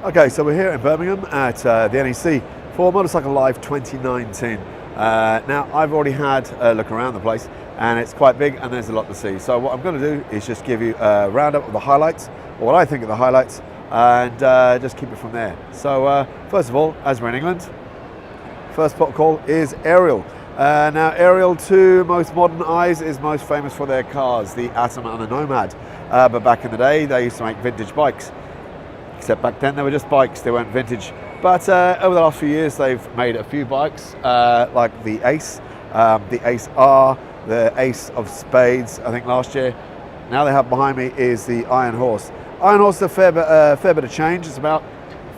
Okay, so we're here in Birmingham at the NEC for Motorcycle Live 2019. Now, I've already had a look around the place and it's quite big and there's a lot to see. So what I'm going to do is just give you a roundup of the highlights, or what I think of the highlights, and just keep it from there. So first of all, as we're in England, first port of call is Ariel. Now, Ariel, to most modern eyes, is most famous for their cars, the Atom and the Nomad. But back in the day, they used to make vintage bikes. Except back then they were just bikes, they weren't vintage. But over the last few years they've made a few bikes like the Ace R, the Ace of Spades, I think last year. Now they have behind me is the Iron Horse. Iron Horse is a fair bit of change, it's about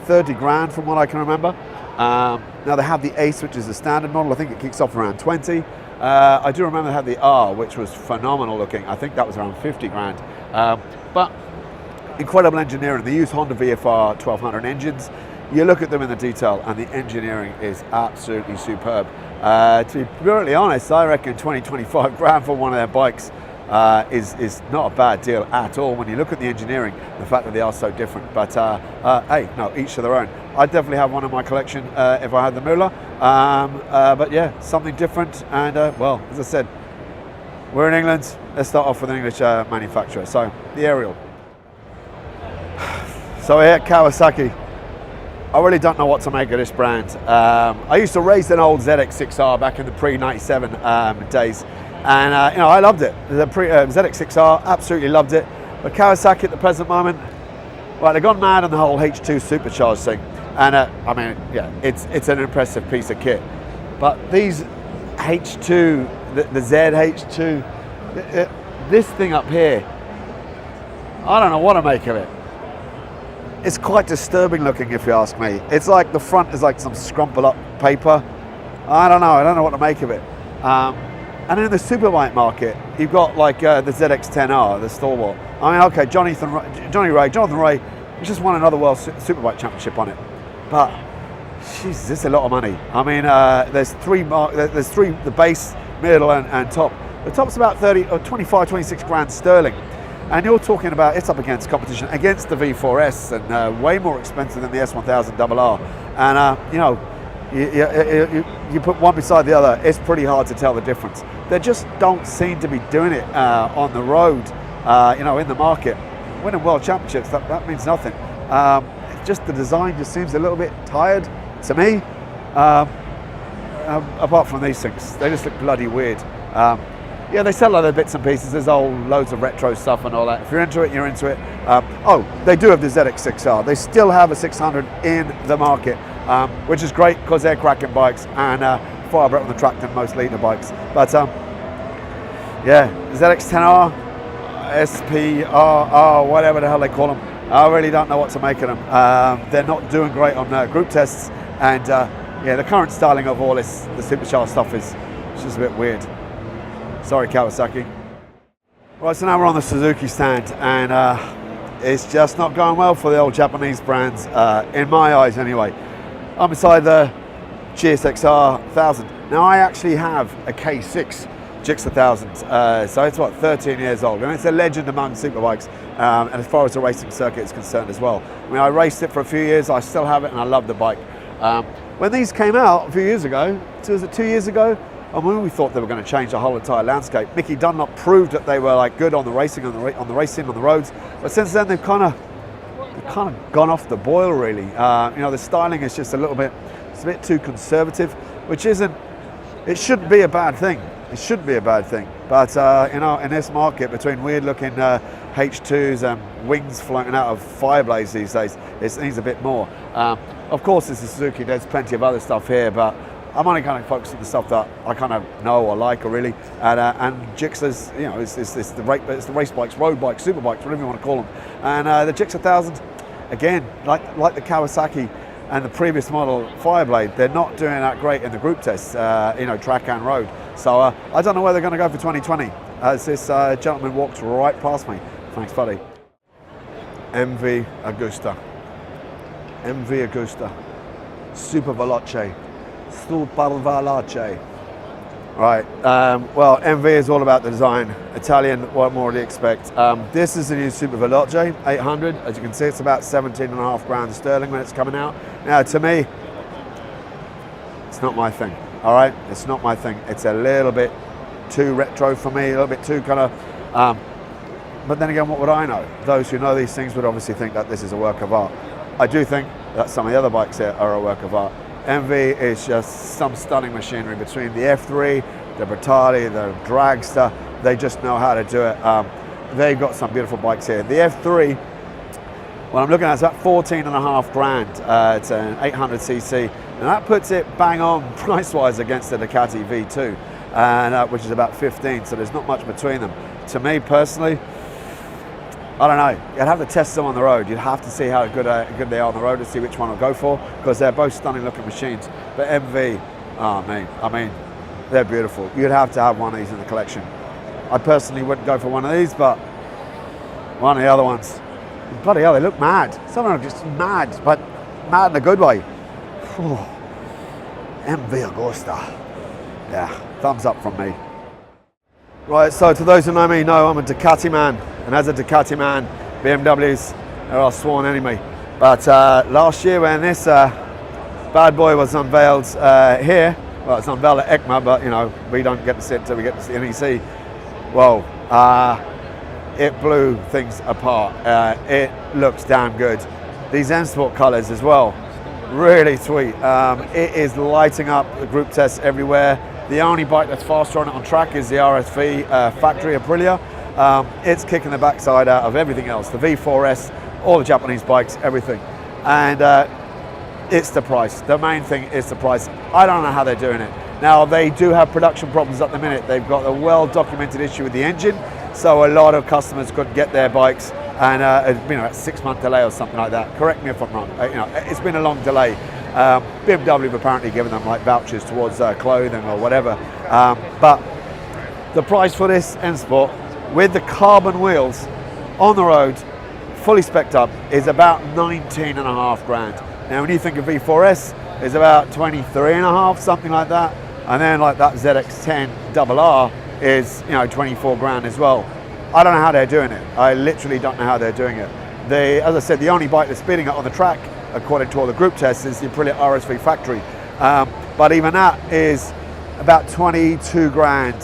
30 grand from what I can remember. Now they have the Ace, which is the standard model, I think it kicks off around 20. I do remember they had the R, which was phenomenal looking, I think that was around 50 grand. But incredible engineering. They use Honda VFR 1200 engines. You look at them in the detail and the engineering is absolutely superb. To be brutally honest, I reckon 20-25 grand for one of their bikes is not a bad deal at all when you look at the engineering, the fact that they are so different. But hey, no, each to their own. I'd definitely have one in my collection if I had the moolah. But yeah, something different. And well, as I said, we're in England. Let's start off with an English manufacturer. So the Ariel. So here at Kawasaki, I really don't know what to make of this brand. I used to race an old ZX6R back in the pre-97 days, and you know, I loved it. The ZX6R, absolutely loved it. But Kawasaki at the present moment, well, they've gone mad on the whole H2 supercharged thing, and I mean, yeah, it's an impressive piece of kit. But these H2, the ZH2, this thing up here, I don't know what to make of it. It's quite disturbing looking, if you ask me. It's like the front is like some scrumpled up paper. I don't know what to make of it. And in the superbike market, you've got like the ZX10R, the stalwart. I mean, okay, Jonathan Ray, he just won another World Superbike Championship on it. But, jeez, this is a lot of money. I mean, there's three, the base, middle and top. The top's about 25, 26 grand sterling. And you're talking about, it's up against competition, against the V4S, and way more expensive than the S1000RR. And you know, you put one beside the other, it's pretty hard to tell the difference. They just don't seem to be doing it on the road, you know, in the market. Winning world championships, that means nothing. Just the design just seems a little bit tired to me. Apart from these things, they just look bloody weird. Yeah, they sell other bits and pieces. There's loads of retro stuff and all that. If you're into it, you're into it. Oh, they do have the ZX6R. They still have a 600 in the market, which is great because they're cracking bikes and far better on the track than most leader bikes. But yeah, ZX10R, SPRR, whatever the hell they call them. I really don't know what to make of them. They're not doing great on group tests, and yeah, the current styling of all this, the supercharged stuff is just a bit weird. Sorry, Kawasaki. Right, so now we're on the Suzuki stand, and it's just not going well for the old Japanese brands, in my eyes anyway. I'm beside the GSXR 1000. Now, I actually have a K6 GX 1000, so it's what, 13 years old, and it's a legend among superbikes, and as far as the racing circuit is concerned as well. I mean, I raced it for a few years, I still have it, and I love the bike. When these came out a few years ago, was it 2 years ago? I mean, we thought they were going to change the whole entire landscape. Mickey Dunlop proved that they were like good on the racing, on the roads. But since then, they've kind of gone off the boil, really. You know, the styling is just a bit too conservative, which isn't. It shouldn't be a bad thing. It shouldn't be a bad thing. But you know, in this market, between weird-looking H2s and wings floating out of Fireblades these days, it needs a bit more. Of course, this is Suzuki. There's plenty of other stuff here, but I'm only kind of focused on the stuff that I kind of know or like, or really, and GX, you know, it's the race bikes, road bikes, super bikes, whatever you want to call them. And the GX 1000, again, like the Kawasaki and the previous model Fireblade, they're not doing that great in the group tests, you know, track and road. So I don't know where they're going to go for 2020, as this gentleman walks right past me. Thanks, buddy. MV Agusta, Super Veloce. Right, well, MV is all about the design. Italian, what more do you expect? This is the new Super Veloce 800. As you can see, it's about 17.5 grand sterling when it's coming out. Now, to me, it's not my thing, all right? It's not my thing. It's a little bit too retro for me, a little bit too kind of, but then again, what would I know? Those who know these things would obviously think that this is a work of art. I do think that some of the other bikes here are a work of art. MV is just some stunning machinery between the F3, the Ducati, the Dragster. They just know how to do it. They've got some beautiful bikes here. The F3, what I'm looking at is about 14.5 grand. It's an 800cc, and that puts it bang on price-wise against the Ducati V2, and which is about 15. So there's not much between them. To me personally, I don't know. You'd have to test them on the road. You'd have to see how good they are on the road to see which one I'll go for, because they're both stunning looking machines. But MV, oh man, I mean, they're beautiful. You'd have to have one of these in the collection. I personally wouldn't go for one of these, but one of the other ones. Bloody hell, they look mad. Some of them are just mad, but mad in a good way. Whew. MV Agusta. Yeah, thumbs up from me. Right, so to those who know me, know I'm a Ducati man, and as a Ducati man, BMWs are our sworn enemy. But last year when this bad boy was unveiled here, well, it's unveiled at ECMA, but you know, we don't get to sit until we get to see NEC. Well, it blew things apart. It looks damn good. These M Sport colours as well, really sweet. It is lighting up the group tests everywhere. The only bike that's faster on it on track is the RSV factory Aprilia. It's kicking the backside out of everything else. The V4S, all the Japanese bikes, everything. And it's the price. The main thing is the price. I don't know how they're doing it. Now, they do have production problems at the minute. They've got a well-documented issue with the engine, so a lot of customers couldn't get their bikes, and you know, a 6-month delay or something like that. Correct me if I'm wrong. You know, it's been a long delay. BMW have apparently given them like vouchers towards clothing or whatever, but the price for this M Sport with the carbon wheels on the road, fully spec'd up, is about 19.5 grand. Now when you think of V4S, it's about 23.5, something like that, and then like that ZX10 RR is, you know, 24 grand as well. I don't know how they're doing it. I literally don't know how they're doing it. As I said, the only bike that's beating it on the track, according to all the group tests, is the Aprilia RSV factory. But even that is about 22 grand,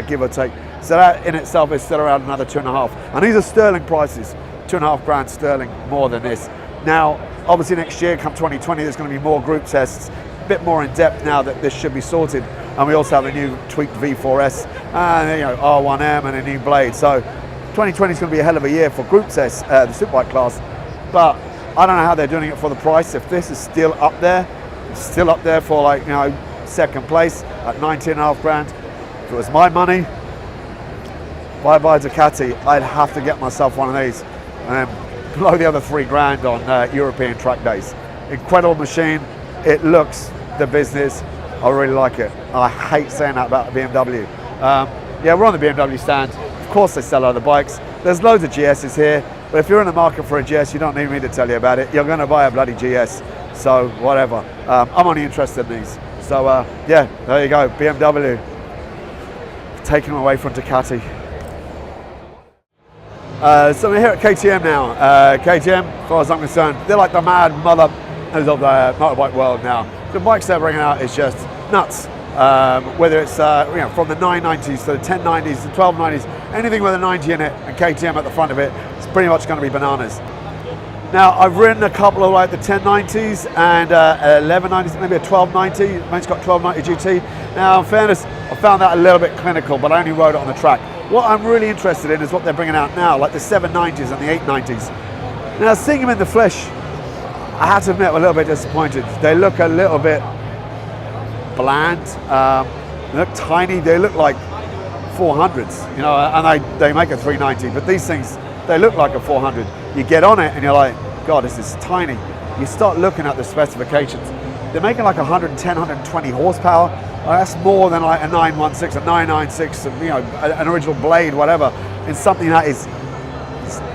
give or take. So that in itself is still around another 2.5. And these are sterling prices, 2.5 grand sterling more than this. Now, obviously next year, come 2020, there's going to be more group tests, a bit more in depth now that this should be sorted. And we also have a new tweaked V4S, and you know, R1M and a new blade. So 2020 is going to be a hell of a year for group tests, the superbike class. But I don't know how they're doing it for the price. If this is still up there for like, you know, second place at 19.5 grand. If it was my money, bye-bye Ducati, I'd have to get myself one of these and then blow the other 3 grand on European track days. Incredible machine. It looks the business. I really like it. I hate saying that about BMW. Yeah, we're on the BMW stand. Of course they sell other bikes. There's loads of GSs here. But if you're in the market for a GS, you don't need me to tell you about it. You're going to buy a bloody GS, so whatever. I'm only interested in these. So yeah, there you go, BMW. Taking them away from Ducati. So we're here at KTM now. KTM, as far as I'm concerned, they're like the mad mothers of the motorbike world now. The bikes they're bringing out is just nuts. Whether it's you know, from the 990s to the 1090s, the 1290s, anything with a 90 in it and KTM at the front of it, it's pretty much going to be bananas. Now I've ridden a couple of like the 1090s and 1190s, maybe a 1290. It's got 1290 GT. Now in fairness, I found that a little bit clinical, but I only rode it on the track. What I'm really interested in is what they're bringing out now, like the 790s and the 890s. Now seeing them in the flesh, I have to admit I'm a little bit disappointed. They look a little bit bland, they look tiny, they look like 400s, you know, and they make a 390, but these things, they look like a 400. You get on it and you're like, God, this is tiny. You start looking at the specifications. They're making like 110, 120 horsepower. That's more than like a 916, a 996, you know, an original blade, whatever, in something that is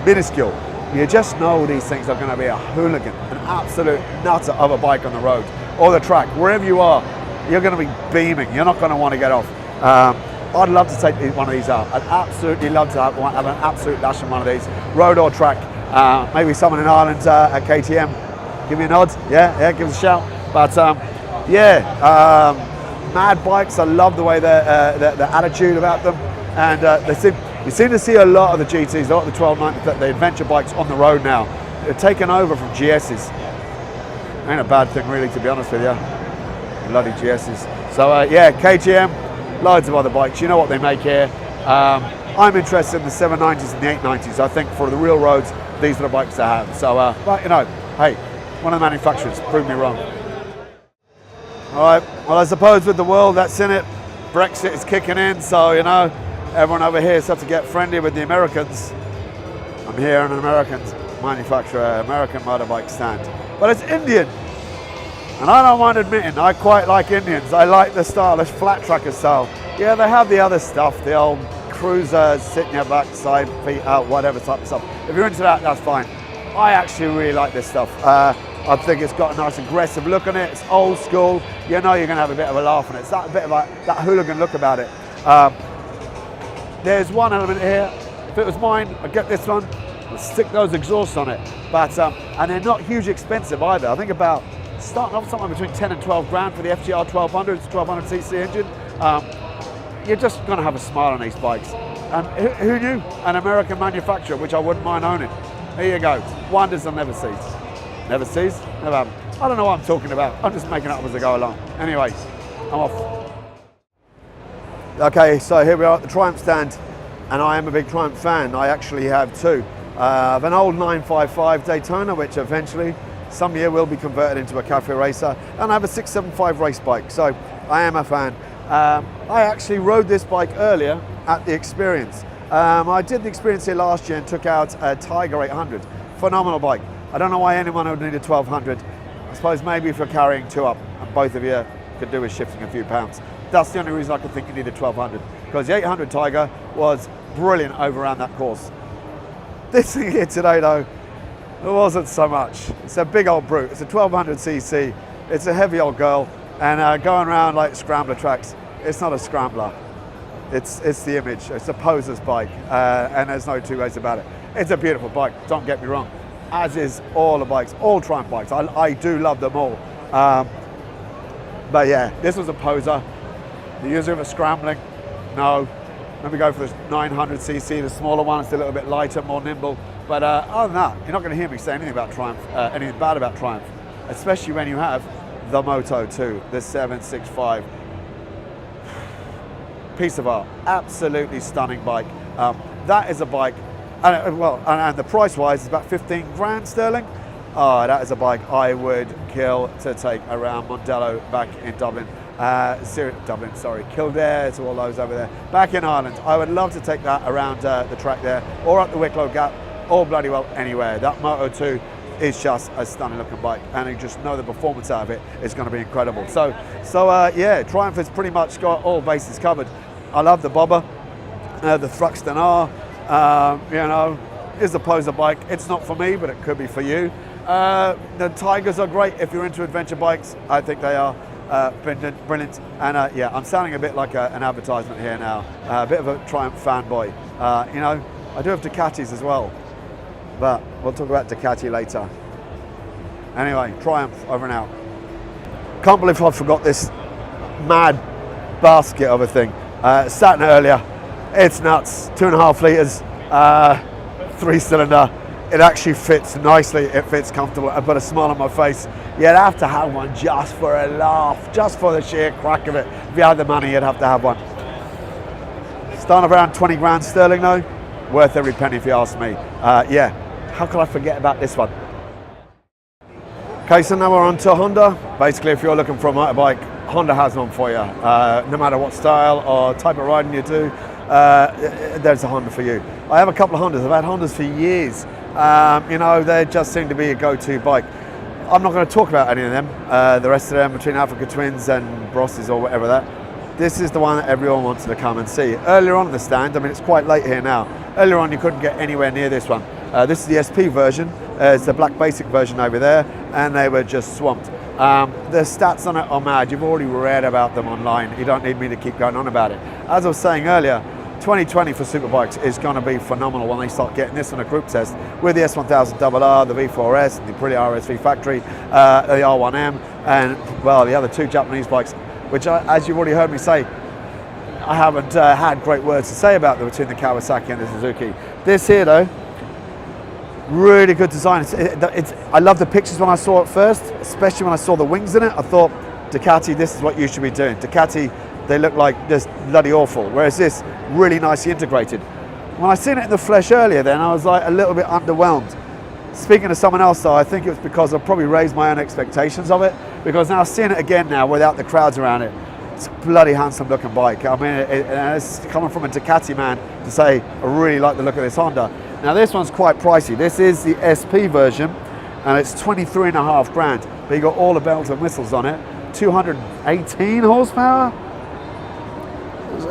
minuscule. You just know these things are going to be a hooligan, an absolute nutter of a bike on the road or the track, wherever you are. You're going to be beaming. You're not going to want to get off. I'd love to take one of these out. I'd absolutely love to have an absolute dash in one of these, road or track. Maybe someone in Ireland at KTM, give me a nod. Yeah, give us a shout. But mad bikes. I love the way the attitude about them, and you seem to see a lot of the GTs, a lot of the 1290, the adventure bikes on the road now. They're taken over from GSs. Ain't a bad thing really, to be honest with you. Bloody GSs. So KTM, loads of other bikes. You know what they make here. I'm interested in the 790s and the 890s. I think for the real roads, these are the bikes to have. So, but hey, one of the manufacturers, prove me wrong. All right, well, I suppose with the world that's in it, Brexit is kicking in, so, everyone over here has had to get friendly with the Americans. I'm here in an American manufacturer, American motorbike stand. But it's Indian, and I don't mind admitting, I quite like Indians. I like the style, this flat tracker style. Yeah, they have the other stuff, the old cruiser, sit in your backside, feet out, whatever type of stuff. If you're into that, that's fine. I actually really like this stuff. I think it's got a nice aggressive look on it. It's old school. You're going to have a bit of a laugh on it. It's that bit of that hooligan look about it. There's one element here. If it was mine, I'd get this one. I'd stick those exhausts on it. But and they're not hugely expensive either. I think about starting off somewhere between 10 and 12 grand for the FGR 1200. It's a 1200cc engine. You're just going to have a smile on these bikes. And who knew? An American manufacturer, which I wouldn't mind owning. There you go. Wonders I'll never see. Never sees, never happen. I don't know what I'm talking about. I'm just making it up as I go along. Anyway, I'm off. Okay, so here we are at the Triumph stand, and I am a big Triumph fan. I actually have two. I have an old 955 Daytona, which eventually, some year, will be converted into a cafe racer, and I have a 675 race bike, so I am a fan. I actually rode this bike earlier at the Experience. I did the Experience here last year and took out a Tiger 800. Phenomenal bike. I don't know why anyone would need a 1200. I suppose maybe if you're carrying two up, and both of you could do with shifting a few pounds. That's the only reason I could think you need a 1200, because the 800 Tiger was brilliant over around that course. This thing here today though, it wasn't so much. It's a big old brute. It's a 1200cc. It's a heavy old girl, and going around like scrambler tracks, it's not a scrambler. It's the image. It's a poser's bike, and there's no two ways about it. It's a beautiful bike, don't get me wrong. As is all the bikes, all Triumph bikes. I do love them all. But yeah, this was a poser. The user of a scrambling, no. Let me go for the 900cc, the smaller one. It's a little bit lighter, more nimble. But other than that, you're not going to hear me say anything about Triumph, anything bad about Triumph, especially when you have the Moto 2, the 765. Piece of art, absolutely stunning bike. That is a bike. And the price-wise is about 15 grand sterling. Oh, that is a bike I would kill to take around Mondello back in Dublin. Kildare, to all those over there. Back in Ireland, I would love to take that around the track there, or up the Wicklow Gap, or bloody well anywhere. That Moto 2 is just a stunning looking bike, and you just know the performance out of it is going to be incredible. So yeah, Triumph has pretty much got all bases covered. I love the bobber, the Thruxton R. Is the poser bike. It's not for me, but it could be for you. The Tigers are great if you're into adventure bikes. I think they are brilliant. And yeah, I'm sounding a bit like an advertisement here now. A bit of a Triumph fanboy. I do have Ducatis as well, but we'll talk about Ducati later. Anyway, Triumph, over and out. Can't believe I forgot this mad basket of a thing. Sat in it earlier. It's nuts. 2.5 litres, 3-cylinder. It actually fits nicely. It fits comfortable. I put a smile on my face. You'd have to have one just for a laugh, just for the sheer crack of it. If you had the money, you'd have to have one. Starting around 20 grand sterling though. Worth every penny if you ask me. Yeah, how could I forget about this one? Okay, so now we're on to Honda. Basically, if you're looking for a motorbike, Honda has one for you. No matter what style or type of riding you do, there's a Honda for you. I have a couple of Hondas. I've had Hondas for years. They just seem to be a go-to bike. I'm not going to talk about any of them. The rest of them, between Africa Twins and Brosses or whatever that. This is the one that everyone wanted to come and see. Earlier on in the stand, I mean, it's quite late here now. Earlier on, you couldn't get anywhere near this one. This is the SP version. There's the black basic version over there, and they were just swamped. The stats on it are mad. You've already read about them online. You don't need me to keep going on about it. As I was saying earlier, 2020 for superbikes is going to be phenomenal when they start getting this on a group test with the S1000RR, the V4S, the Aprilia RSV Factory, the R1M, and well, the other two Japanese bikes, which as you've already heard me say, I haven't had great words to say about them between the Kawasaki and the Suzuki. This here though, really good design. I love the pictures when I saw it first, especially when I saw the wings in it. I thought, Ducati, this is what you should be doing. Ducati, they look like just bloody awful, whereas this, really nicely integrated. When I seen it in the flesh earlier then, I was like a little bit underwhelmed. Speaking to someone else though, I think it was because I probably raised my own expectations of it, because now seeing it again now without the crowds around it, it's a bloody handsome looking bike. I mean, it's coming from a Ducati man to say, I really like the look of this Honda. Now this one's quite pricey. This is the SP version, and it's 23.5 grand, but you got all the bells and whistles on it. 218 horsepower,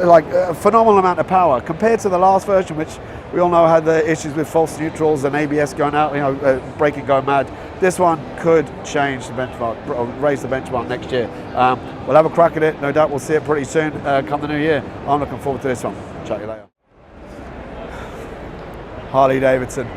like a phenomenal amount of power compared to the last version, which we all know had the issues with false neutrals and ABS going out, you know, braking going mad. This one could change the benchmark, or raise the benchmark next year. We'll have a crack at it. No doubt we'll see it pretty soon come the new year. I'm looking forward to this one. Chat you later. Harley Davidson.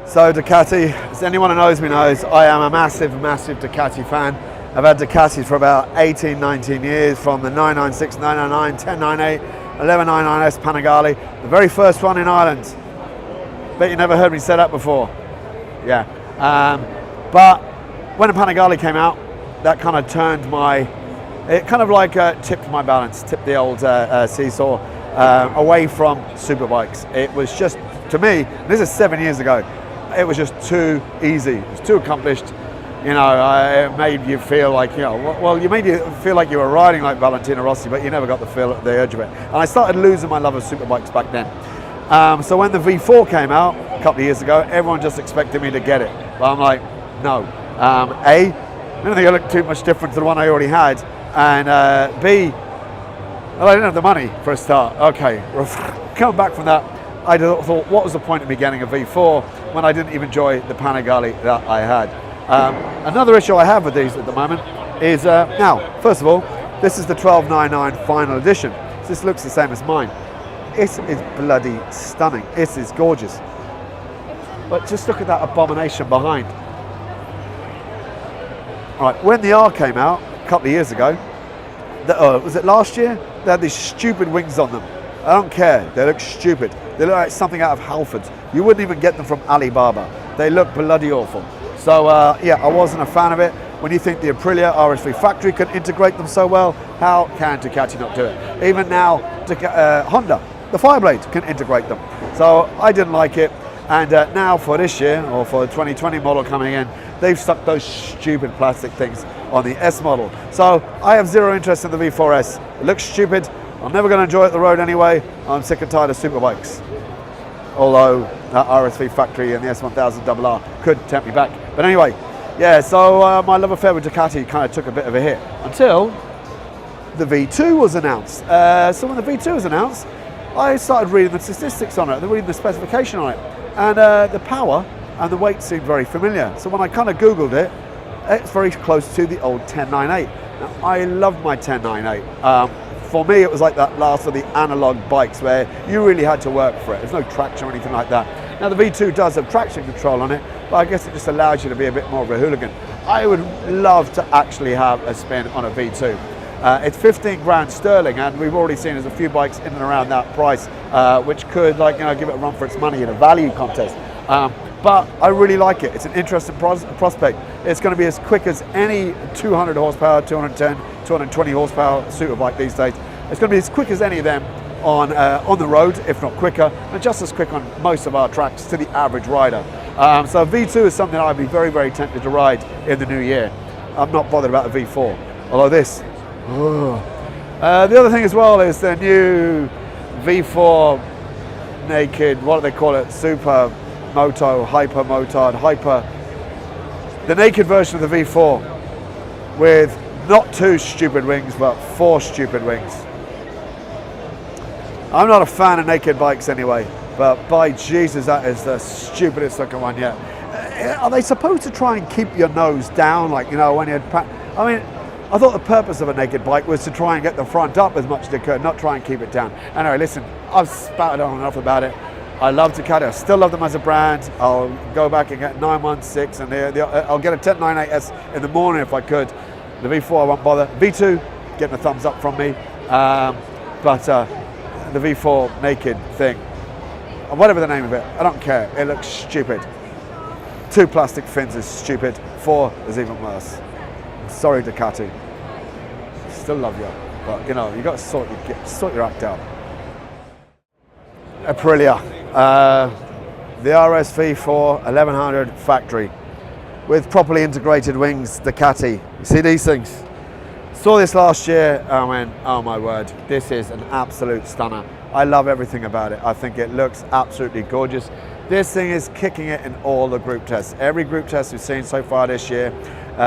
So Ducati, as anyone who knows me knows, I am a massive Ducati fan. I've had Ducatis for about 18, 19 years, from the 996, 999, 1098, 1199S Panigale, the very first one in Ireland. Bet you never heard me say that before. Yeah. But when the Panigale came out, that kind of turned it kind of like tipped my balance, tipped the old seesaw away from superbikes. It was just, to me, this is 7 years ago, it was just too easy, it was too accomplished. You know, it made you feel like, you know, well, you made you feel like you were riding like Valentino Rossi, but you never got the urge of it. And I started losing my love of superbikes back then. So when the V4 came out a couple of years ago, everyone just expected me to get it. But I'm like, no. A, I don't think I looked too much different to the one I already had. And B, well, I didn't have the money for a start. Okay, coming back from that, I thought, what was the point of me getting a V4 when I didn't even enjoy the Panigale that I had? Another issue I have with these at the moment is, now, first of all, this is the 1299 final edition. So this looks the same as mine. It is bloody stunning. It is gorgeous. But just look at that abomination behind. All right, when the R came out a couple of years ago, was it last year? They had these stupid wings on them. I don't care, they look stupid. They look like something out of Halfords. You wouldn't even get them from Alibaba. They look bloody awful. So yeah, I wasn't a fan of it. When you think the Aprilia RSV Factory can integrate them so well, how can Ducati not do it? Even now, Honda, the Fireblade, can integrate them. So I didn't like it. And now for this year, or for the 2020 model coming in, they've stuck those stupid plastic things on the S model. So I have zero interest in the V4S. It looks stupid. I'm never going to enjoy it the road anyway. I'm sick and tired of superbikes. Although that RSV Factory and the S1000RR could tempt me back. But anyway, yeah, so my love affair with Ducati kind of took a bit of a hit until the V2 was announced. So when the V2 was announced, I started reading the statistics on it, reading the specification on it. And the power and the weight seemed very familiar. So when I kind of Googled it, it's very close to the old 1098. Now, I loved my 1098. For me, it was like that last of the analog bikes where you really had to work for it. There's no traction or anything like that. Now the V2 does have traction control on it, but I guess it just allows you to be a bit more of a hooligan. I would love to actually have a spin on a V2. It's 15 grand sterling, and we've already seen there's a few bikes in and around that price, which could, like, you know, give it a run for its money in a value contest. But I really like it. It's an interesting prospect. It's going to be as quick as any 200 horsepower, 210, 220 horsepower superbike these days. It's going to be as quick as any of them on the road, if not quicker, and just as quick on most of our tracks to the average rider. So V2 is something I'd be very, very tempted to ride in the new year. I'm not bothered about the V4, although this. The other thing as well is the new V4 naked, what do they call it, super moto, hyper motard, hyper, the naked version of the V4 with not 2 stupid wings but 4 stupid wings. I'm not a fan of naked bikes anyway, but by Jesus, that is the stupidest looking one yet. Are they supposed to try and keep your nose down, like, you know, when you're... I mean, I thought the purpose of a naked bike was to try and get the front up as much as they could, not try and keep it down. Anyway, listen, I've spouted on enough about it. I love Ducati. I still love them as a brand. I'll go back and get 916, and I'll get a 1098S in the morning if I could. The V4 I won't bother. V2, getting a thumbs up from me. But the V4 naked thing, whatever the name of it, I don't care. It looks stupid. 2 plastic fins is stupid. 4 is even worse. Sorry, Ducati. Still love you, but you know, you got to sort your act out. Aprilia, the RSV4 1100 factory with properly integrated wings. Ducati. You see these things? Saw this last year. I went, oh my word, this is an absolute stunner. I love everything about it. I think it looks absolutely gorgeous. This thing is kicking it in all the group tests. Every group test we've seen so far this year,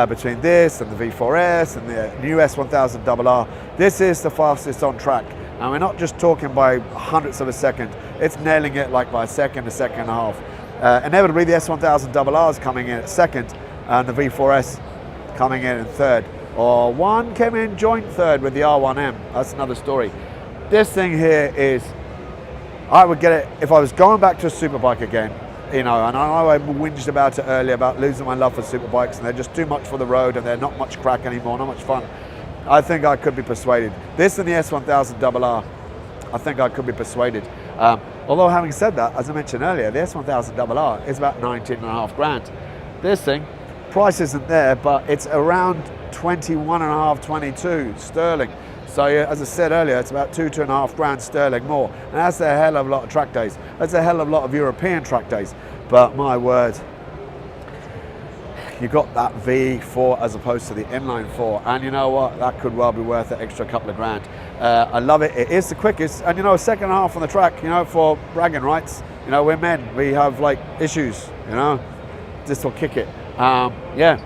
between this and the V4S and the new S1000RR, this is the fastest on track. And we're not just talking by hundredths of a second. It's nailing it like by a second and a half. Inevitably, the S1000RR is coming in at second, and the V4S coming in third. Or one came in joint third with the R1M. That's another story. This thing here is, I would get it if I was going back to a superbike again. You know, and I know I whinged about it earlier about losing my love for superbikes, and they're just too much for the road, and they're not much crack anymore, not much fun. I think I could be persuaded. This and the S1000RR, I think I could be persuaded. Although having said that, as I mentioned earlier, the S1000RR is about 19.5 grand. This thing, price isn't there, but it's around 21.5, 22 sterling. So as I said earlier, it's about 2.5 grand sterling more. And that's a hell of a lot of track days. That's a hell of a lot of European track days. But my word, you got that V4 as opposed to the inline 4, and you know what, that could well be worth an extra couple of grand. I love it. It is the quickest, and you know, a second and a half on the track, you know, for bragging rights. You know, we're men, we have like issues, you know, this will kick it. Yeah,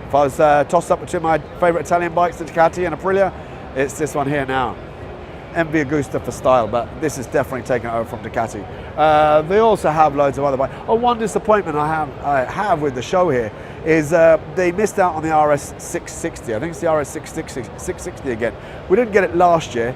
if I was tossed up between my favorite Italian bikes, the Ducati and Aprilia, it's this one here now. Envy Augusta for style, but this is definitely taken over from Ducati. They also have loads of other bikes. Oh, one disappointment I have with the show here is they missed out on the RS660. I think it's the RS660 again. We didn't get it last year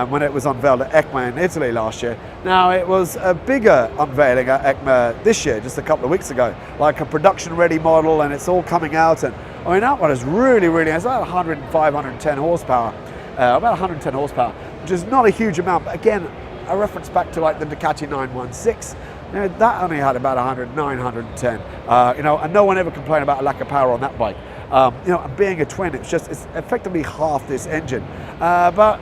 when it was unveiled at ECMA in Italy last year. Now, it was a bigger unveiling at ECMA this year, just a couple of weeks ago, like a production-ready model, and it's all coming out. And I mean, that one is really, it's about 105, 110 horsepower. About 110 horsepower, which is not a huge amount, but again, a reference back to like the Ducati 916, you know, that only had about 109, 110, you know, and no one ever complained about a lack of power on that bike. You know, and being a twin, it's effectively half this engine. But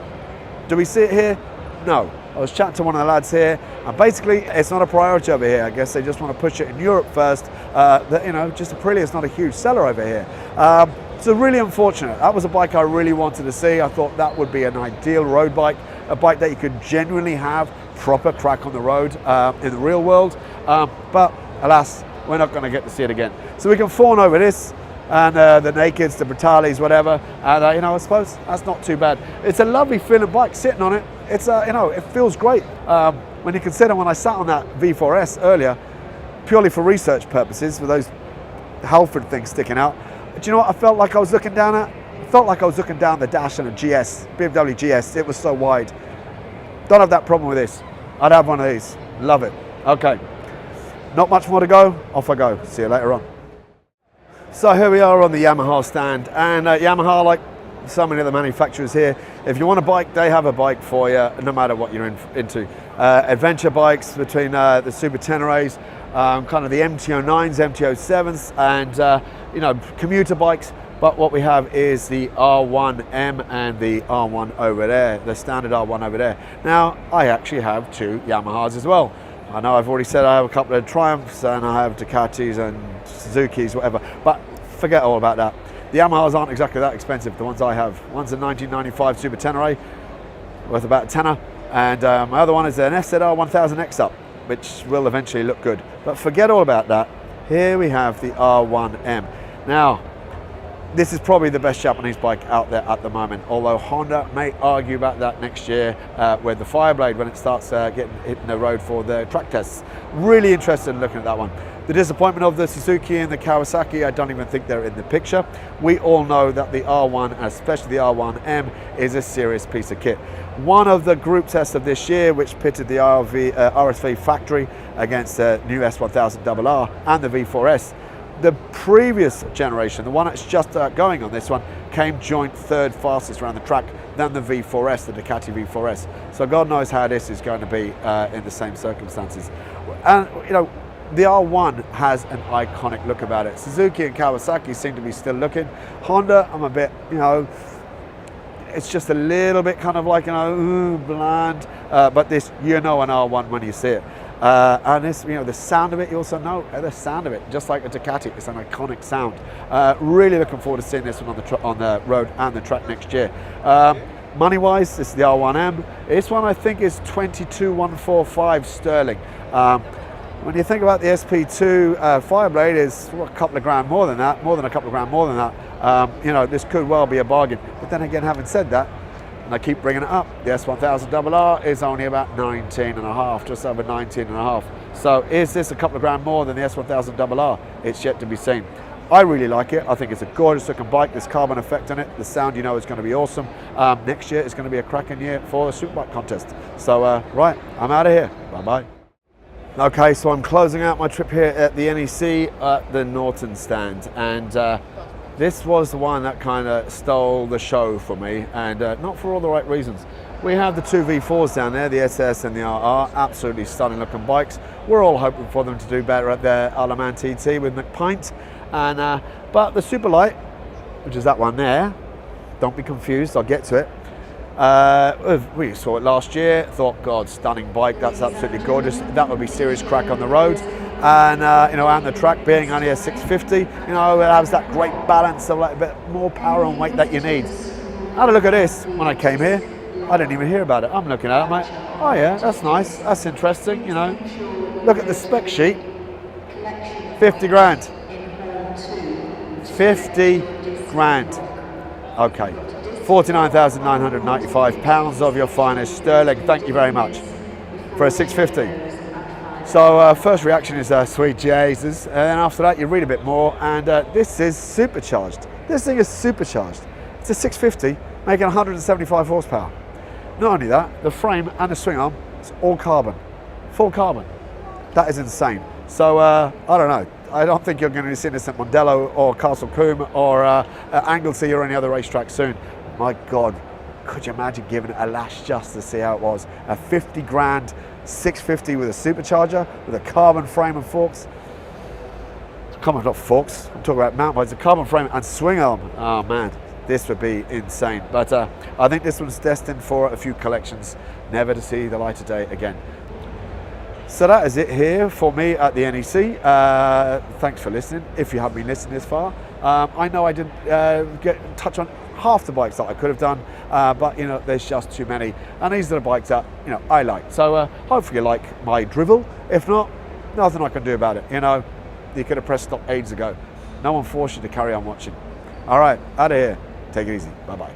do we see it here? No. I was chatting to one of the lads here, and basically it's not a priority over here. I guess they just want to push it in Europe first. You know, just Aprilia is not a huge seller over here. So really unfortunate. That was a bike I really wanted to see. I thought that would be an ideal road bike, a bike that you could genuinely have proper crack on the road in the real world. But alas, we're not going to get to see it again. So we can fawn over this and the Nakeds, the Brutalis, whatever. And you know, I suppose that's not too bad. It's a lovely feeling bike sitting on it. It's you know, it feels great. When you consider when I sat on that V4S earlier, purely for research purposes, with those Halford things sticking out. Do you know what I felt like I was looking down at? I felt like I was looking down the dash on a GS, BMW GS. It was so wide. Don't have that problem with this. I'd have one of these. Love it. Okay. Not much more to go. Off I go. See you later on. So here we are on the Yamaha stand. And Yamaha, like so many of the manufacturers here, if you want a bike, they have a bike for you, no matter what you're into. Adventure bikes between the Super Teneres, kind of the MT-09s, MT-07s, and you know, commuter bikes. But what we have is the R1M and the R1 over there, the standard R1 over there. Now, I actually have 2 Yamahas as well. I know I've already said I have a couple of Triumphs and I have Ducatis and Suzukis, whatever, but forget all about that. The Yamahas aren't exactly that expensive, the ones I have. One's a 1995 Super Tenere, worth about a tenner, and my other one is an SZR 1000X Up, which will eventually look good. But forget all about that. Here we have the R1M. Now, this is probably the best Japanese bike out there at the moment, although Honda may argue about that next year with the Fireblade when it starts hitting the road for the track tests. Really interested in looking at that one. The disappointment of the Suzuki and the Kawasaki, I don't even think they're in the picture. We all know that the R1, especially the R1M, is a serious piece of kit. One of the group tests of this year, which pitted the RSV factory against the new S1000RR and the V4S, the previous generation, the one that's just going on this one, came joint third fastest around the track than the V4S, the Ducati V4S. So God knows how this is going to be in the same circumstances. And you know, the R1 has an iconic look about it. Suzuki and Kawasaki seem to be still looking. Honda, I'm a bit, you know, it's just a little bit kind of like, you know, bland. But this, you know, an R1 when you see it. And this, you know, the sound of it, you also know the sound of it, just like a Ducati. It's an iconic sound. Really looking forward to seeing this one on the road and the track next year. Money-wise, this is the R1M. This one I think is 22,145 sterling. When you think about the SP2 Fireblade, is a couple of grand more than that, more than a couple of grand more than that. You know, this could well be a bargain. But then again, having said that, and I keep bringing it up, the S1000RR is only about 19 and a half, just over 19 and a half. So is this a couple of grand more than the S1000RR? It's yet to be seen. I really like it. I think it's a gorgeous looking bike. There's carbon effect on it. The sound, you know, is going to be awesome. Next year is going to be a cracking year for the Superbike contest. So, right, I'm out of here. Bye-bye. Okay, so I'm closing out my trip here at the NEC at the Norton stand, and this was the one that kind of stole the show for me, and not for all the right reasons. We have the two V4s down there, the SS and the RR, absolutely stunning looking bikes. We're all hoping for them to do better at their Alaman TT with McPint, and but the Superlight, which is that one there, don't be confused, I'll get to it. We saw it last year, thought, God, stunning bike, that's absolutely gorgeous. That would be serious crack on the road. And you know, and the track being only a 650, you know, it has that great balance of like a bit more power and weight that you need. I had a look at this when I came here. I didn't even hear about it. I'm looking at it, I'm like, oh yeah, that's nice, that's interesting, you know. Look at the spec sheet, 50 grand. 50 grand. Okay. £49,995 of your finest sterling. Thank you very much for a 650. So first reaction is sweet Jesus, and then after that you read a bit more, and this is supercharged. This thing is supercharged. It's a 650 making 175 horsepower. Not only that, the frame and the swing arm, it's all carbon, full carbon. That is insane. So I don't know. I don't think you're going to be seeing this at Mondello or Castle Combe or Anglesey or any other racetrack soon. My God, could you imagine giving it a lash just to see how it was? A 50 grand 650 with a supercharger, with a carbon frame and forks. Come on, not forks, I'm talking about mountain bikes, a carbon frame and swing arm. Oh man, this would be insane. But I think this one's destined for a few collections, never to see the light of day again. So that is it here for me at the NEC. Thanks for listening, if you have been listening this far. I know I didn't touch on half the bikes that I could have done, but you know, there's just too many, and these are the bikes that, you know, I like. So hopefully you like my drivel. If not, nothing I can do about it. You know, you could have pressed stop ages ago. No one forced you to carry on watching. All right, out of here. Take it easy. Bye bye.